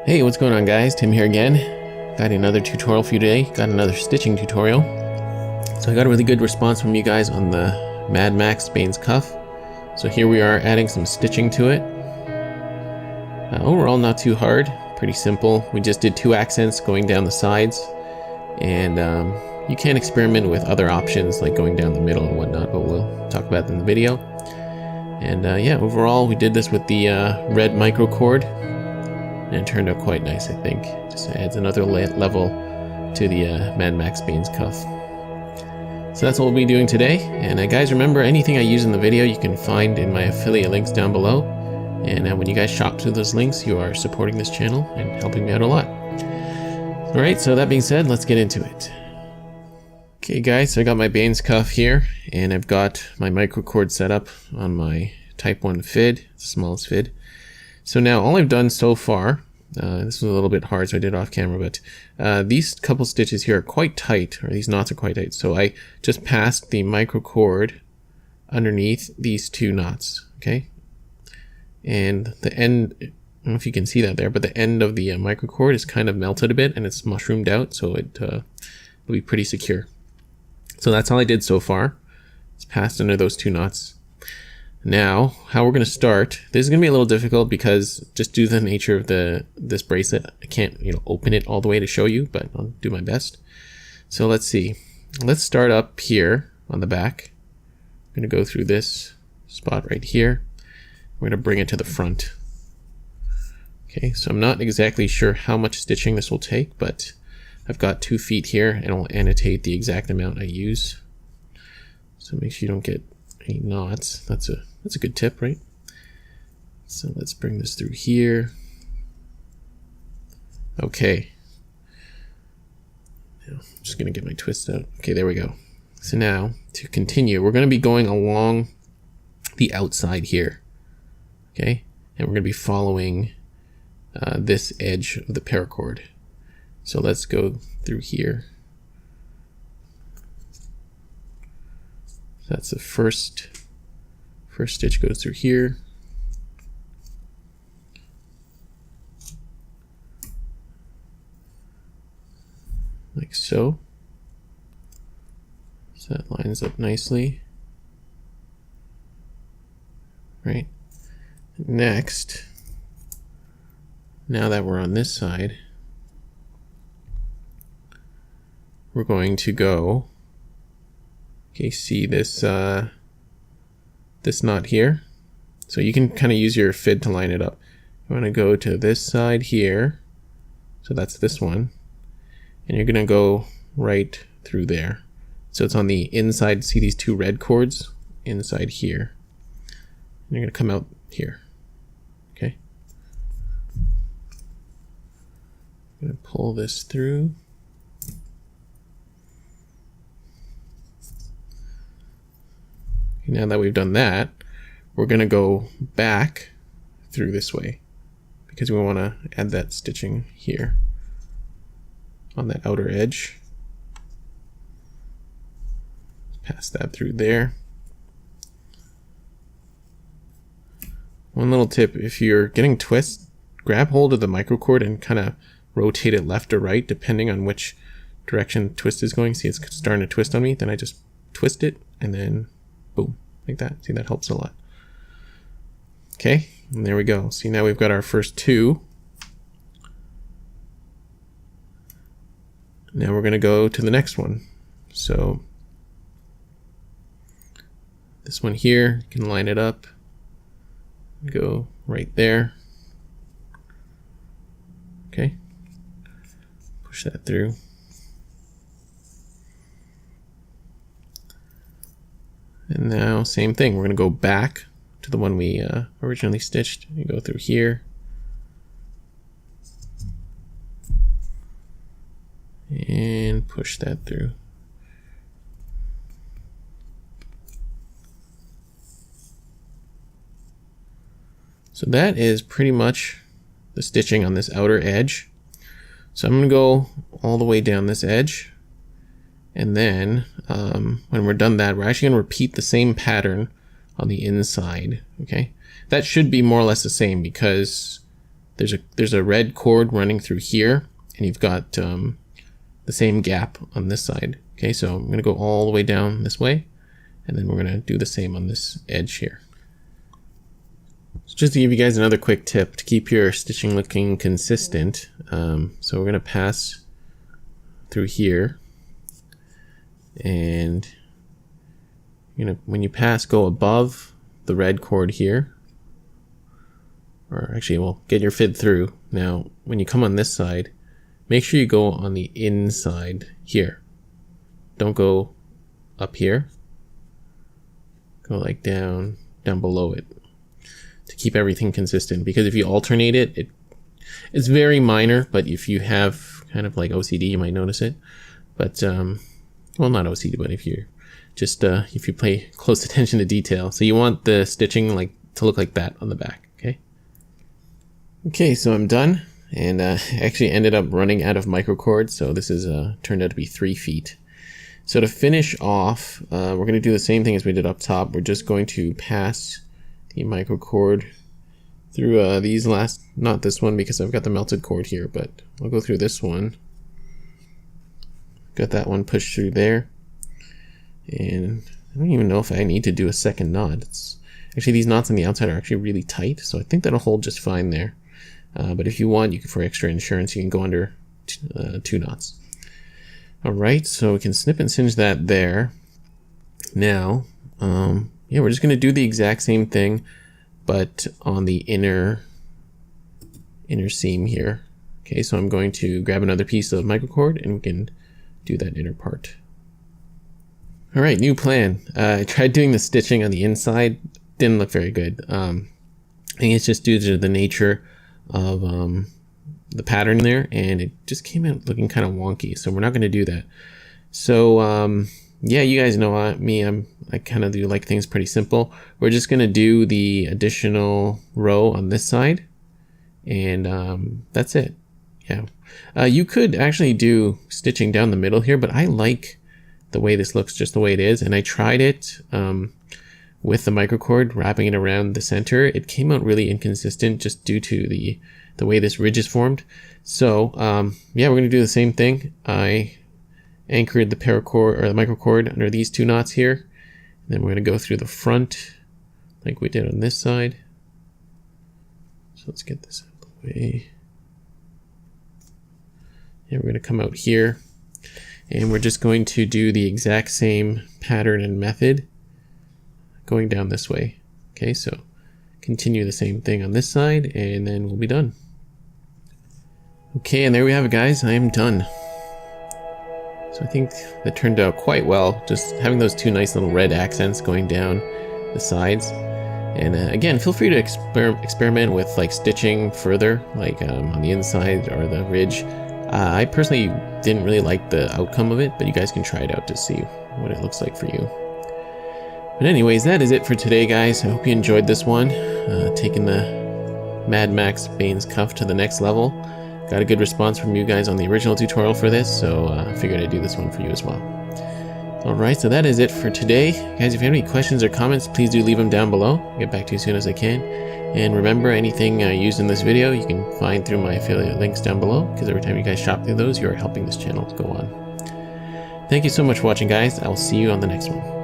Hey, what's going on guys? Tim here again. Got another tutorial for you today. Got another stitching tutorial. So I got a really good response from you guys on the Mad Max Bane's cuff. So here we are adding some stitching to it. Overall not too hard, pretty simple. We just did 2 accents going down the sides. And you can experiment with other options like going down the middle and whatnot, but we'll talk about that in the video. And yeah, overall we did this with the red microcord. And it turned out quite nice, I think. Just adds another level to the Mad Max Bane's cuff. So that's what we'll be doing today. And guys, remember, anything I use in the video you can find in my affiliate links down below. And when you guys shop through those links, you are supporting this channel and helping me out a lot. Alright, so that being said, let's get into it. Okay guys, so I got my Bane's cuff here, and I've got my microcord set up on my Type 1 FID, the smallest FID. So now all I've done so far, this was a little bit hard so I did it off camera, but these couple stitches here are quite tight, or these knots are quite tight. So I just passed the microcord underneath these 2 knots, okay? And the end, I don't know if you can see that there, but the end of the microcord is kind of melted a bit and it's mushroomed out, so it'll be pretty secure. So that's all I did so far. It's passed under those 2 knots. Now, how we're going to start, this is going to be a little difficult because just due to the nature of this bracelet, I can't, open it all the way to show you, but I'll do my best. So let's see. Let's start up here on the back. I'm going to go through this spot right here. We're going to bring it to the front. Okay, so I'm not exactly sure how much stitching this will take, but I've got 2 feet here and I'll annotate the exact amount I use. So make sure you don't get any knots. That's a good tip, right? So let's bring this through here. Okay. Now, I'm just gonna get my twist out. Okay, there we go. So now to continue, we're gonna be going along the outside here. Okay, and we're gonna be following this edge of the paracord. So let's go through here. So that's the first stitch goes through here. Like so. So that lines up nicely. Right. Next, now that we're on this side, we're going to go, okay, see this this knot here. So you can kind of use your FID to line it up. You want to go to this side here, so that's this one, and you're gonna go right through there. So it's on the inside. See these 2 red cords inside here, and you're gonna come out here. Okay, I'm gonna pull this through. Now that we've done that, we're going to go back through this way because we want to add that stitching here on that outer edge. Pass that through there. One little tip, if you're getting twists, grab hold of the microcord and kind of rotate it left or right depending on which direction the twist is going. See, it's starting to twist on me, then I just twist it and then boom, like that. See, that helps a lot. Okay, and there we go. See, now we've got our first 2. Now we're going to go to the next one. So this one here, you can line it up. Go right there. Okay, push that through. And now, same thing, we're going to go back to the one we originally stitched. You go through here. And push that through. So that is pretty much the stitching on this outer edge. So I'm going to go all the way down this edge. And then when we're done that, we're actually going to repeat the same pattern on the inside. Okay, that should be more or less the same because there's a red cord running through here, and you've got the same gap on this side. Okay, so I'm gonna go all the way down this way, and then we're gonna do the same on this edge here. So just to give you guys another quick tip to keep your stitching looking consistent, so we're gonna pass through here, and when you pass, go above the red cord here, or actually, well, get your fid through. Now, when you come on this side, make sure you go on the inside here. Don't go up here. Go like down below it to keep everything consistent. Because if you alternate it, it's very minor, but if you have kind of like OCD, you might notice it. But well, not OCD, but if you pay close attention to detail, so you want the stitching to look like that on the back. Okay, so I'm done, and actually ended up running out of microcord, so this is turned out to be 3 feet. So to finish off, we're going to do the same thing as we did up top. We're just going to pass the microcord through these last, not this one because I've got the melted cord here, but I'll go through this one. Got that one pushed through there, and I don't even know if I need to do a second knot. Actually, these knots on the outside are actually really tight, so I think that'll hold just fine there. But if you want, for extra insurance, you can go under 2 knots. Alright, so we can snip and singe that there. Now, yeah, we're just going to do the exact same thing, but on the inner seam here. Okay, so I'm going to grab another piece of microcord, and we can do that inner part. Alright, new plan. I tried doing the stitching on the inside, didn't look very good. I think it's just due to the nature of the pattern there, and it just came out looking kind of wonky, so we're not going to do that. So yeah, you guys know me, I kind of do like things pretty simple. We're just going to do the additional row on this side, and that's it. Yeah, you could actually do stitching down the middle here, but I like the way this looks just the way it is, and I tried it with the microcord, wrapping it around the center. It came out really inconsistent just due to the way this ridge is formed. So yeah, we're going to do the same thing. I anchored the paracord or the microcord under these 2 knots here, and then we're going to go through the front like we did on this side. So let's get this out of the way. And we're going to come out here, and we're just going to do the exact same pattern and method going down this way. Okay, so continue the same thing on this side, and then we'll be done. Okay, and there we have it, guys. I am done. So I think that turned out quite well, just having those 2 nice little red accents going down the sides. And again, feel free to experiment with stitching further, on the inside or the ridge. I personally didn't really like the outcome of it, but you guys can try it out to see what it looks like for you. But anyways, that is it for today, guys. I hope you enjoyed this one, taking the Mad Max Bane's cuff to the next level. Got a good response from you guys on the original tutorial for this, so I figured I'd do this one for you as well. Alright, so that is it for today. Guys, if you have any questions or comments, please do leave them down below. I'll get back to you as soon as I can. And remember, anything used in this video you can find through my affiliate links down below, because every time you guys shop through those, you are helping this channel to go on. Thank you so much for watching, guys. I will see you on the next one.